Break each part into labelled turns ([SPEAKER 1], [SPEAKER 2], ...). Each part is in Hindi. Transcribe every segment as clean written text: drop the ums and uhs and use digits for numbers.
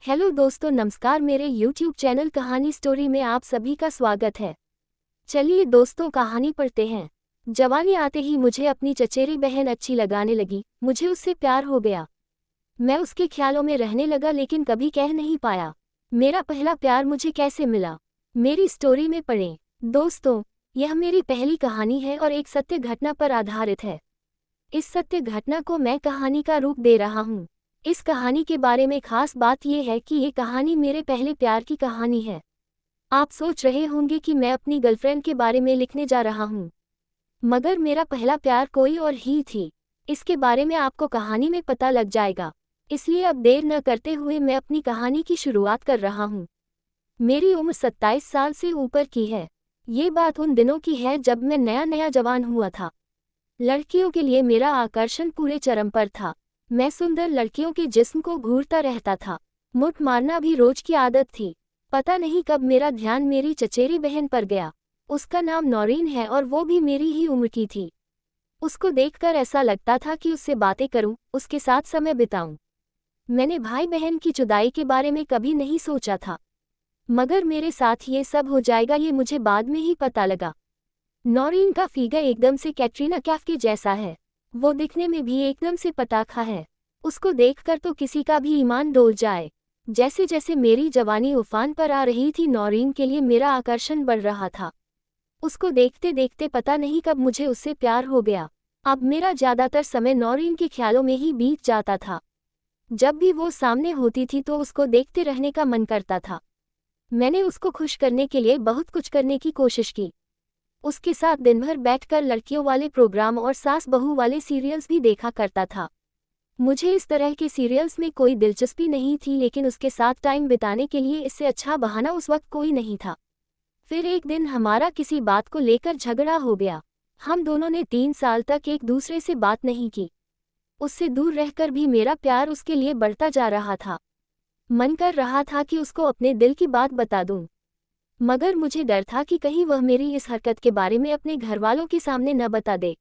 [SPEAKER 1] हेलो दोस्तों, नमस्कार। मेरे YouTube चैनल कहानी स्टोरी में आप सभी का स्वागत है। चलिए दोस्तों, कहानी पढ़ते हैं। जवानी आते ही मुझे अपनी चचेरी बहन अच्छी लगाने लगी। मुझे उससे प्यार हो गया। मैं उसके ख्यालों में रहने लगा, लेकिन कभी कह नहीं पाया मेरा पहला प्यार मुझे कैसे मिला। मेरी स्टोरी में पढ़ें। दोस्तों, यह मेरी पहली कहानी है और एक सत्य घटना पर आधारित है। इस सत्य घटना को मैं कहानी का रूप दे रहा हूँ। इस कहानी के बारे में खास बात यह है कि ये कहानी मेरे पहले प्यार की कहानी है। आप सोच रहे होंगे कि मैं अपनी गर्लफ्रेंड के बारे में लिखने जा रहा हूँ, मगर मेरा पहला प्यार कोई और ही थी। इसके बारे में आपको कहानी में पता लग जाएगा। इसलिए अब देर न करते हुए मैं अपनी कहानी की शुरुआत कर रहा हूँ। मेरी उम्र 27 साल से ऊपर की है। ये बात उन दिनों की है जब मैं नया नया जवान हुआ था। लड़कियों के लिए मेरा आकर्षण पूरे चरम पर था। मैं सुंदर लड़कियों के जिस्म को घूरता रहता था। मुठ मारना भी रोज की आदत थी। पता नहीं कब मेरा ध्यान मेरी चचेरी बहन पर गया। उसका नाम नौरीन है और वो भी मेरी ही उम्र की थी। उसको देखकर ऐसा लगता था कि उससे बातें करूं, उसके साथ समय बिताऊं। मैंने भाई बहन की जुदाई के बारे में कभी नहीं सोचा था, मगर मेरे साथ ये सब हो जाएगा ये मुझे बाद में ही पता लगा। नौरीन का फिगर एकदम से कैटरीना कैफ के जैसा है। वो दिखने में भी एकदम से पटाखा है। उसको देखकर तो किसी का भी ईमान डोल जाए। जैसे जैसे मेरी जवानी उफान पर आ रही थी, नौरीन के लिए मेरा आकर्षण बढ़ रहा था। उसको देखते देखते पता नहीं कब मुझे उससे प्यार हो गया। अब मेरा ज़्यादातर समय नौरीन के ख्यालों में ही बीत जाता था। जब भी वो सामने होती थी तो उसको देखते रहने का मन करता था। मैंने उसको खुश करने के लिए बहुत कुछ करने की कोशिश की। उसके साथ दिन भर बैठकर लड़कियों वाले प्रोग्राम और सास बहू वाले सीरियल्स भी देखा करता था। मुझे इस तरह के सीरियल्स में कोई दिलचस्पी नहीं थी, लेकिन उसके साथ टाइम बिताने के लिए इससे अच्छा बहाना उस वक्त कोई नहीं था। फिर एक दिन हमारा किसी बात को लेकर झगड़ा हो गया। हम दोनों ने 3 साल तक एक दूसरे से बात नहीं की। उससे दूर रहकर भी मेरा प्यार उसके लिए बढ़ता जा रहा था। मन कर रहा था कि उसको अपने दिल की बात बता दूं, मगर मुझे डर था कि कहीं वह मेरी इस हरकत के बारे में अपने घरवालों के सामने न बता दे,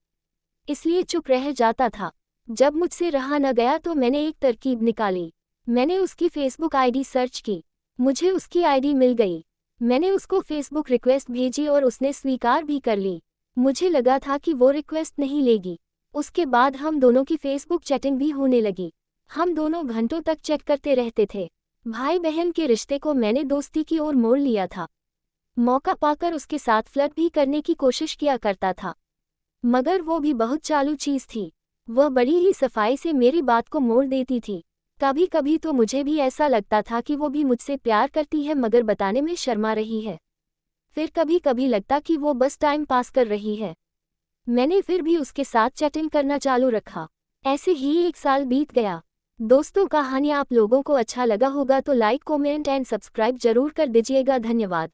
[SPEAKER 1] इसलिए चुप रह जाता था। जब मुझसे रहा न गया तो मैंने एक तरकीब निकाली। मैंने उसकी फेसबुक आईडी सर्च की। मुझे उसकी आईडी मिल गई। मैंने उसको फेसबुक रिक्वेस्ट भेजी और उसने स्वीकार भी कर ली। मुझे लगा था कि वो रिक्वेस्ट नहीं लेगी। उसके बाद हम दोनों की फेसबुक चैटिंग भी होने लगी। हम दोनों घंटों तक चैट करते रहते थे। भाई बहन के रिश्ते को मैंने दोस्ती की ओर मोड़ लिया था। मौका पाकर उसके साथ फ्लर्ट भी करने की कोशिश किया करता था, मगर वो भी बहुत चालू चीज थी। वह बड़ी ही सफाई से मेरी बात को मोड़ देती थी। कभी कभी तो मुझे भी ऐसा लगता था कि वो भी मुझसे प्यार करती है, मगर बताने में शर्मा रही है। फिर कभी कभी लगता कि वो बस टाइम पास कर रही है। मैंने फिर भी उसके साथ चैटिंग करना चालू रखा। ऐसे ही 1 साल बीत गया। दोस्तों, कहानी आप लोगों को अच्छा लगा होगा तो लाइक, कमेंट एंड सब्सक्राइब जरूर कर दीजिएगा। धन्यवाद।